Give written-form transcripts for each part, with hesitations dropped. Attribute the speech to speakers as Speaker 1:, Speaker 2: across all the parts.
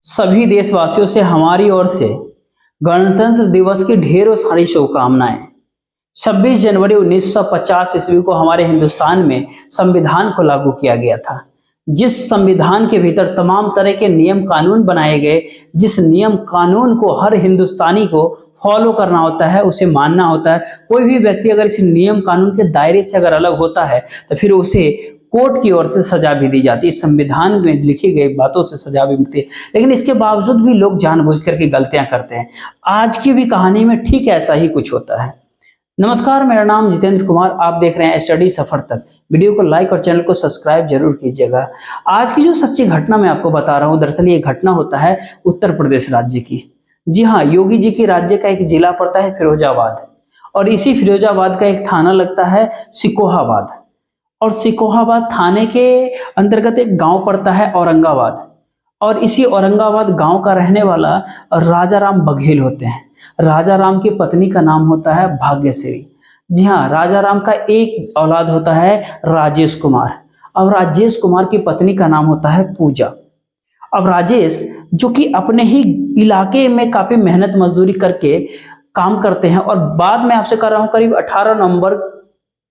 Speaker 1: सभी देशवासियों से हमारी ओर से गणतंत्र दिवस की ढेरों सारी शुभकामनाएं। 26 जनवरी 1950 ईस्वी को हमारे हिंदुस्तान में संविधान को लागू किया गया था। जिस संविधान के भीतर तमाम तरह के नियम कानून बनाए गए, जिस नियम कानून को हर हिंदुस्तानी को फॉलो करना होता है, उसे मानना होता है। कोई भी व्यक्ति अगर इस नियम कानून के दायरे से अगर अलग होता है तो फिर उसे कोर्ट की ओर से सजा भी दी जाती है। संविधान में लिखी गई बातों से सजा भी मिलती है, लेकिन इसके बावजूद भी लोग जानबूझकर के गलतियां करते हैं। आज की भी कहानी में ठीक ऐसा ही कुछ होता है। नमस्कार, मेरा नाम जितेंद्र कुमार, आप देख रहे हैं स्टडी सफर तक। वीडियो को लाइक और चैनल को सब्सक्राइब जरूर कीजिएगा। आज की जो सच्ची घटना मैं आपको बता रहा हूँ, दरअसल ये घटना होता है उत्तर प्रदेश राज्य की। जी हाँ, योगी जी के राज्य का एक जिला पड़ता है फिरोजाबाद, और इसी फिरोजाबाद का एक थाना लगता है सिकोहाबाद, और सिकोहाबाद थाने के अंतर्गत एक गांव पड़ता है औरंगाबाद, और इसी औरंगाबाद गांव का रहने वाला राजा राम बघेल होते हैं। राजा राम की पत्नी का नाम होता है भाग्यश्री। जी हाँ, राजा राम का एक औलाद होता है राजेश कुमार। अब राजेश कुमार की पत्नी का नाम होता है पूजा। अब राजेश, जो कि अपने ही इलाके में काफी मेहनत मजदूरी करके काम करते हैं, और बाद में आपसे कर रहा हूं करीब 18 नवंबर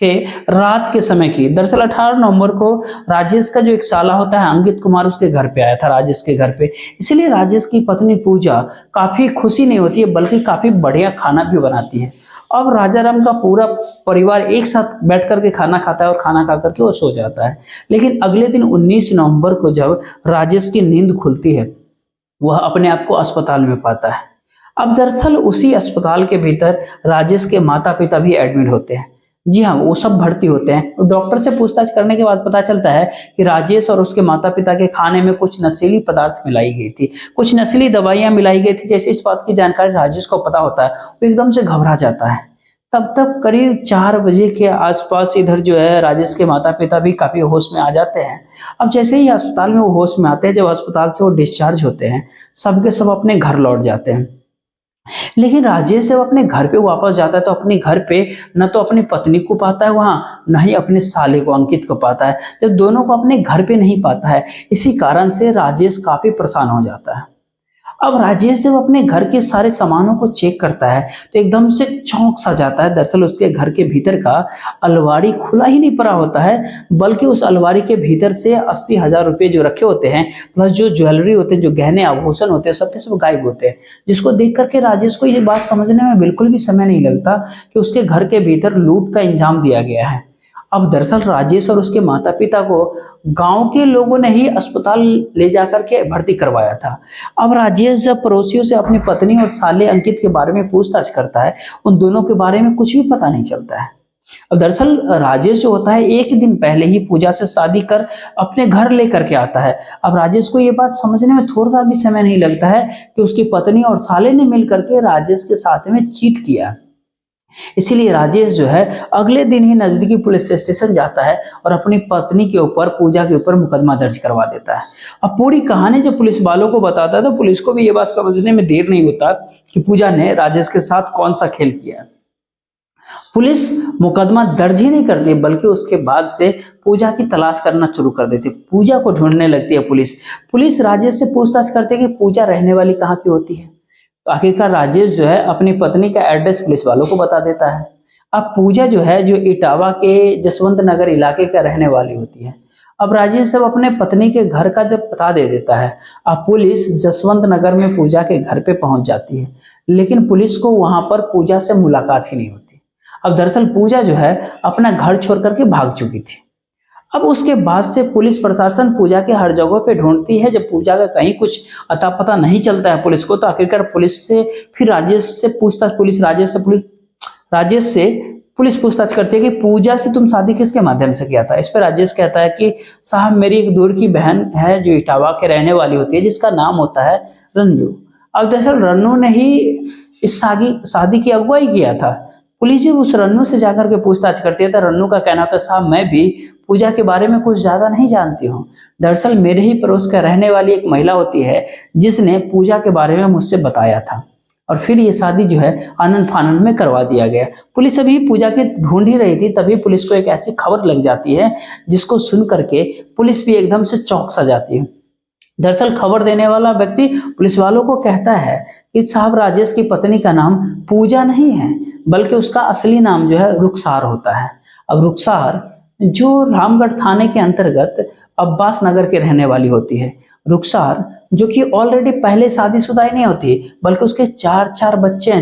Speaker 1: के रात के समय की, दरअसल 18 नवंबर को राजेश का जो एक साला होता है अंकित कुमार, उसके घर पे आया था, राजेश के घर पे। इसलिए राजेश की पत्नी पूजा काफी खुशी नहीं होती है, बल्कि काफी बढ़िया खाना भी बनाती है। अब राजा राम का पूरा परिवार एक साथ बैठ करके खाना खाता है, और खाना खा करके वो सो जाता है। लेकिन अगले दिन 19 नवंबर को जब राजेश की नींद खुलती है, वह अपने आप को अस्पताल में पाता है। अब दरअसल उसी अस्पताल के भीतर राजेश के माता पिता भी एडमिट होते हैं। जी हाँ, वो सब भर्ती होते हैं। डॉक्टर से पूछताछ करने के बाद पता चलता है कि राजेश और उसके माता पिता के खाने में कुछ नशीली पदार्थ मिलाई गई थी, कुछ नशीली दवाइयां मिलाई गई थी। जैसे इस बात की जानकारी राजेश को पता होता है, वो एकदम से घबरा जाता है। तब तक करीब 4 बजे के आसपास इधर जो है राजेश के माता पिता भी काफी होश में आ जाते हैं। अब जैसे ही अस्पताल में वो होश में आते हैं, जब अस्पताल से वो डिस्चार्ज होते हैं, सबके सब अपने घर लौट जाते हैं। लेकिन राजेश जब अपने घर पे वापस जाता है तो अपने घर पे न तो अपनी पत्नी को पाता है वहां, न ही अपने साले को अंकित को पाता है। जब दोनों को अपने घर पे नहीं पाता है, इसी कारण से राजेश काफी परेशान हो जाता है। अब राजेश जब अपने घर के सारे सामानों को चेक करता है तो एकदम से चौंक सा जाता है। दरअसल उसके घर के भीतर का अलमारी खुला ही नहीं पड़ा होता है, बल्कि उस अलमारी के भीतर से 80,000 रुपये जो रखे होते हैं, प्लस जो ज्वेलरी होते हैं, जो गहने आभूषण होते हैं, सबके सब गायब होते हैं। जिसको देख करके राजेश को ये बात समझने में बिल्कुल भी समय नहीं लगता कि उसके घर के भीतर लूट का इंजाम दिया गया है। अब दरअसल राजेश और उसके माता पिता को गांव के लोगों ने ही अस्पताल ले जाकर के भर्ती करवाया था। अब राजेश जब पड़ोसियों से अपनी पत्नी और साले अंकित के बारे में पूछताछ करता है, उन दोनों के बारे में कुछ भी पता नहीं चलता है। अब दरअसल राजेश जो होता है, एक दिन पहले ही पूजा से शादी कर अपने घर लेकर के आता है। अब राजेश को ये बात समझने में थोड़ा सा भी समय नहीं लगता है कि उसकी पत्नी और साले ने मिलकर के राजेश के साथ में चीट किया। इसीलिए राजेश जो है अगले दिन ही नजदीकी पुलिस स्टेशन जाता है और अपनी पत्नी के ऊपर, पूजा के ऊपर मुकदमा दर्ज करवा देता है। अब पूरी कहानी जब पुलिस वालों को बताता है तो पुलिस को भी ये बात समझने में देर नहीं होता कि पूजा ने राजेश के साथ कौन सा खेल किया। पुलिस मुकदमा दर्ज ही नहीं करती, बल्कि उसके बाद से पूजा की तलाश करना शुरू कर देती है। पूजा को ढूंढने लगती है पुलिस राजेश से पूछताछ करती है कि पूजा रहने वाली कहाँ की होती है। तो आखिरकार राजेश जो है अपनी पत्नी का एड्रेस पुलिस वालों को बता देता है। अब पूजा जो है, जो इटावा के जसवंत नगर इलाके का रहने वाली होती है। अब राजेश सब अपने पत्नी के घर का जब पता दे देता है, अब पुलिस जसवंत नगर में पूजा के घर पे पहुंच जाती है, लेकिन पुलिस को वहां पर पूजा से मुलाकात ही नहीं होती। अब दरअसल पूजा जो है अपना घर छोड़ करके भाग चुकी थी। अब उसके बाद से पुलिस प्रशासन पूजा के हर जगह पे ढूंढती है। जब पूजा का कहीं कुछ अता पता नहीं चलता है पुलिस को, तो आखिरकार पुलिस से फिर राजेश से पूछताछ राजेश से पुलिस पूछताछ करती है कि पूजा से तुम शादी किसके माध्यम से किया था। इस पर राजेश कहता है कि साहब, मेरी एक दूर की बहन है जो इटावा के रहने वाली होती है, जिसका नाम होता है रंजू। अब दरअसल रन्नू ने ही इस शादी की अगुवाई किया था। पुलिस जब उस रन्नू से जाकर के पूछताछ करती है तो रन्नू का कहना था, साहब मैं भी पूजा के बारे में कुछ ज्यादा नहीं जानती हूँ। दरअसल मेरे ही पड़ोस का रहने वाली एक महिला होती है जिसने पूजा के बारे में मुझसे बताया था, और फिर ये शादी जो है आनंद फानंद में करवा दिया गया। पुलिस अभी पूजा की ढूंढ ही रही थी, तभी पुलिस को एक ऐसी खबर लग जाती है जिसको सुन करके पुलिस भी एकदम से चौंक सा जाती है। दरअसल खबर देने वाला व्यक्ति पुलिस वालों को कहता है कि साहब राजेश की पत्नी का नाम पूजा नहीं है, बल्कि उसका असली नाम जो है रुखसार होता है। अब रुखसार जो रामगढ़ थाने के अंतर्गत अब्बास नगर के रहने वाली होती है। रुखसार जो कि ऑलरेडी पहले शादीशुदा ही नहीं होती, बल्कि उसके चार चार बच्चे हैं,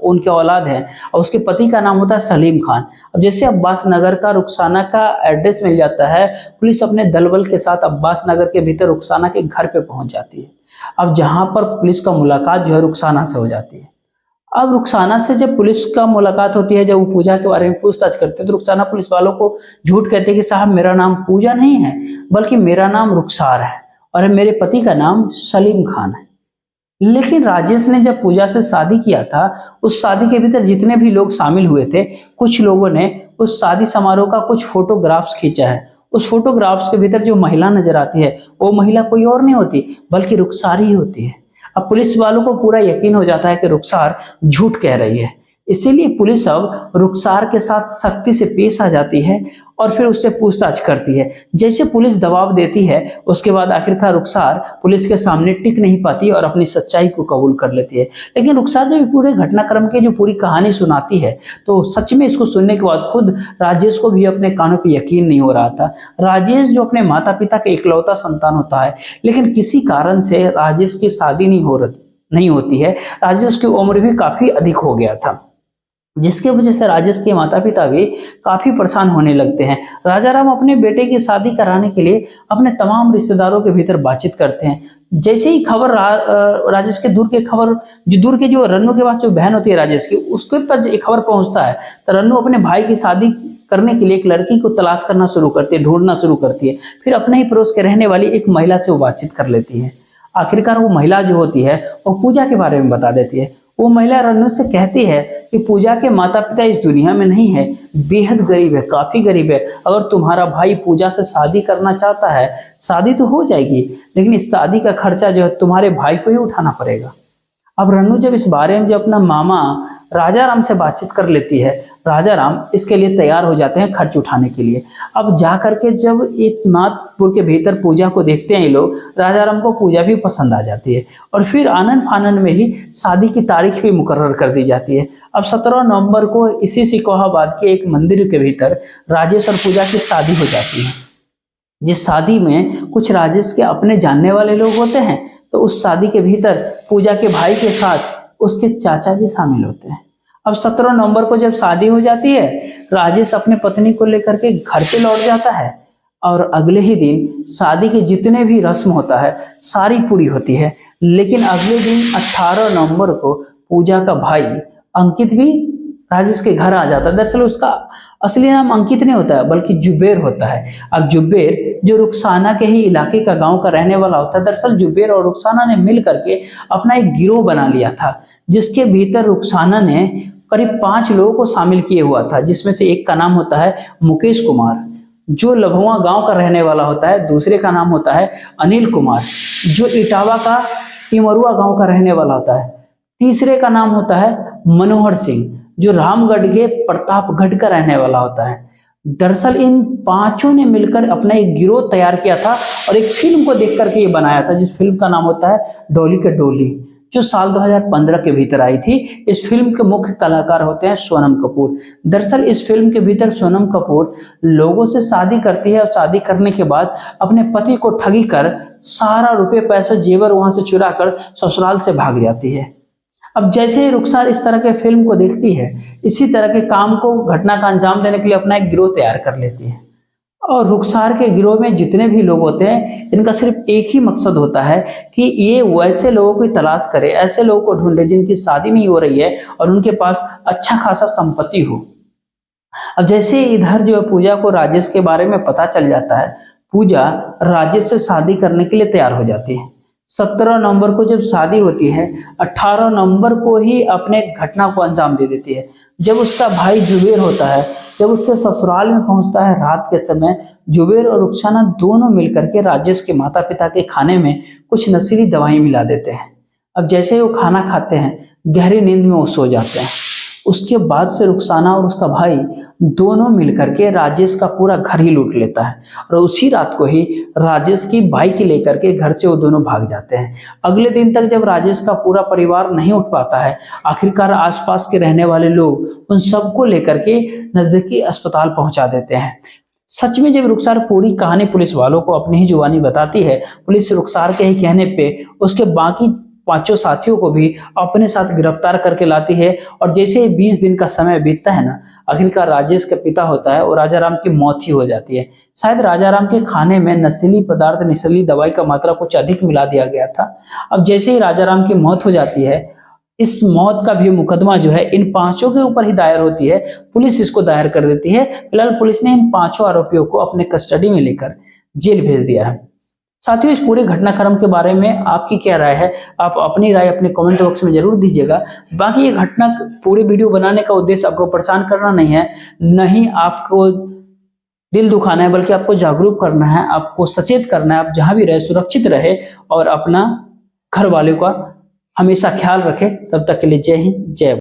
Speaker 1: उनके औलाद हैं, और उसके पति का नाम होता है सलीम खान। अब जैसे अब्बास नगर का रुखसाना का एड्रेस मिल जाता है, पुलिस अपने दल बल के साथ अब्बास नगर के भीतर रुखसाना के घर पे पहुंच जाती है। अब जहां पर पुलिस का मुलाकात जो है रुखसाना से हो जाती है। अब रुखसाना से जब पुलिस का मुलाकात होती है, जब वो पूजा के बारे में पूछताछ करते हैं, तो रुखसाना पुलिस वालों को झूठ कहते हैं कि साहब मेरा नाम पूजा नहीं है, बल्कि मेरा नाम रुखसार है और मेरे पति का नाम सलीम खान है। लेकिन राजेश ने जब पूजा से शादी किया था, उस शादी के भीतर जितने भी लोग शामिल हुए थे, कुछ लोगों ने उस शादी समारोह का कुछ फोटोग्राफ्स खींचा है। उस फोटोग्राफ्स के भीतर जो महिला नजर आती है, वो महिला कोई और नहीं होती, बल्कि रुखसार ही होती है। अब पुलिस वालों को पूरा यकीन हो जाता है कि रुखसार झूठ कह रही है, इसीलिए पुलिस अब रुखसार के साथ सख्ती से पेश आ जाती है और फिर उससे पूछताछ करती है। जैसे पुलिस दबाव देती है, उसके बाद आखिरकार रुखसार पुलिस के सामने टिक नहीं पाती और अपनी सच्चाई को कबूल कर लेती है। लेकिन रुखसार जब पूरे घटनाक्रम की जो पूरी कहानी सुनाती है, तो सच में इसको सुनने के बाद खुद राजेश को भी अपने कानों पर यकीन नहीं हो रहा था। राजेश जो अपने माता पिता का इकलौता संतान होता है, लेकिन किसी कारण से राजेश की शादी नहीं होती है। राजेश की उम्र भी काफी अधिक हो गया था, जिसकी वजह से राजेश के माता पिता भी काफी परेशान होने लगते हैं। राजा राम अपने बेटे की शादी कराने के लिए अपने तमाम रिश्तेदारों के भीतर बातचीत करते हैं। जैसे ही खबर राजेश के दूर के जो रन्नू के पास जो बहन होती है राजेश की, उसके पर एक खबर पहुंचता है, तो रन्नू अपने भाई की शादी करने के लिए एक लड़की को तलाश करना शुरू करती है, ढूंढना शुरू करती है। फिर अपने ही पड़ोस के रहने वाली एक महिला से वो बातचीत कर लेती है। आखिरकार वो महिला जो होती है, वो पूजा के बारे में बता देती है। वो महिला रन्नू से कहती है कि पूजा के माता पिता इस दुनिया में नहीं है, बेहद गरीब है, काफी गरीब है। अगर तुम्हारा भाई पूजा से शादी करना चाहता है, शादी तो हो जाएगी, लेकिन इस शादी का खर्चा जो है तुम्हारे भाई को ही उठाना पड़ेगा। अब रन्नू जब इस बारे में जब अपना मामा राजा राम से बातचीत कर लेती है, राजा राम इसके लिए तैयार हो जाते हैं खर्च उठाने के लिए। अब जा करके जब एक नाथपुर के भीतर पूजा को देखते हैं ये लोग, राजा राम को पूजा भी पसंद आ जाती है और फिर आनंद फानंद में ही शादी की तारीख भी मुकर्रर कर दी जाती है। अब 17 नवंबर को इसी सिकोहाबाद के एक मंदिर के भीतर राजेश और पूजा की शादी हो जाती है, जिस शादी में कुछ राजेश के अपने जानने वाले लोग होते हैं। तो उस शादी के भीतर पूजा के भाई के साथ उसके चाचा भी शामिल होते हैं। अब 17 नवंबर को जब शादी हो जाती है, राजेश अपने पत्नी को लेकर के घर पे लौट जाता है और अगले ही दिन शादी के जितने भी रस्म होता है सारी पूरी होती है। लेकिन अगले दिन 18 नवंबर को पूजा का भाई अंकित भी राजेश के घर आ जाता है। दरअसल उसका असली नाम अंकित नहीं होता है, बल्कि जुबेर होता है। अब जुबेर जो रुखसाना के ही इलाके का गांव का रहने वाला होता है। दरअसल जुबेर और रुखसाना ने मिल करके अपना एक गिरोह बना लिया था, जिसके भीतर रुखसाना ने करीब 5 लोगों को शामिल किए हुआ था, जिसमें से एक का नाम होता है मुकेश कुमार, जो लभुआ गांव का रहने वाला होता है। दूसरे का नाम होता है अनिल कुमार, जो इटावा का इमरुआ गांव का रहने वाला होता है। तीसरे का नाम होता है मनोहर सिंह, जो रामगढ़ के प्रतापगढ़ का रहने वाला होता है। दरअसल इन 5 ने मिलकर अपना एक गिरोह तैयार किया था और एक फिल्म को देख करके ये बनाया था, जिस फिल्म का नाम होता है डोली के डोली, जो साल 2015 के भीतर आई थी। इस फिल्म के मुख्य कलाकार होते हैं सोनम कपूर। दरअसल इस फिल्म के भीतर सोनम कपूर लोगों से शादी करती है और शादी करने के बाद अपने पति को ठगी कर सारा रुपये पैसा जेवर वहां से चुरा कर ससुराल से भाग जाती है। अब जैसे ही रुखसार इस तरह के फिल्म को देखती है, इसी तरह के काम को घटना का अंजाम देने के लिए अपना एक गिरोह तैयार कर लेती है। और रुखसार के गिरोह में जितने भी लोग होते हैं, इनका सिर्फ एक ही मकसद होता है कि ये वैसे लोगों की तलाश करे, ऐसे लोगों को ढूंढे जिनकी शादी नहीं हो रही है और उनके पास अच्छा खासा संपत्ति हो। अब जैसे इधर जो पूजा को राजेश के बारे में पता चल जाता है, पूजा राजेश से शादी करने के लिए तैयार हो जाती है। 17 नवंबर को जब शादी होती है, 18 नवंबर को ही अपने घटना को अंजाम दे देती है। जब उसका भाई जुबेर होता है, जब उसके ससुराल में पहुंचता है रात के समय, जुबेर और रुखसाना दोनों मिलकर के राजेश के माता पिता के खाने में कुछ नशीली दवाई मिला देते हैं। अब जैसे ही वो खाना खाते हैं, गहरी नींद में वो सो जाते हैं। उसके बाद से रुखसाना और उसका भाई दोनों मिलकर के राजेश का पूरा घर ही लूट लेता है और उसी रात को ही राजेश की बाइक लेकर के घर से वो दोनों भाग जाते हैं। अगले दिन तक जब राजेश का पूरा परिवार नहीं उठ पाता है, आखिरकार आसपास के रहने वाले लोग उन सबको लेकर के नजदीकी अस्पताल पहुंचा देते हैं। सच में जब रुखसार पूरी कहानी पुलिस वालों को अपनी ही जुबानी बताती है, पुलिस रुखसार के ही कहने पे उसके बाकी पांचों साथियों को भी अपने साथ गिरफ्तार करके लाती है। और जैसे ही 20 दिन का समय बीतता है ना, आखिरकार राजेश का पिता होता है और राजाराम की मौत ही हो जाती है। शायद राजाराम के खाने में नशीली पदार्थ, नशीली दवाई का मात्रा कुछ अधिक मिला दिया गया था। अब जैसे ही राजाराम की मौत हो जाती है, इस मौत का भी मुकदमा जो है इन पांचों के ऊपर ही दायर होती है। पुलिस इसको दायर कर देती है। फिलहाल पुलिस ने इन पांचों आरोपियों को अपने कस्टडी में लेकर जेल भेज दिया है। साथियों, इस पूरे घटनाक्रम के बारे में आपकी क्या राय है? आप अपनी राय अपने कमेंट बॉक्स में जरूर दीजिएगा। बाकी ये घटना पूरी वीडियो बनाने का उद्देश्य आपको परेशान करना नहीं है, नहीं आपको दिल दुखाना है, बल्कि आपको जागरूक करना है, आपको सचेत करना है। आप जहां भी रहे सुरक्षित रहे और अपना घर वालों का हमेशा ख्याल रखें। तब तक के लिए जय हिंद, जय भारत।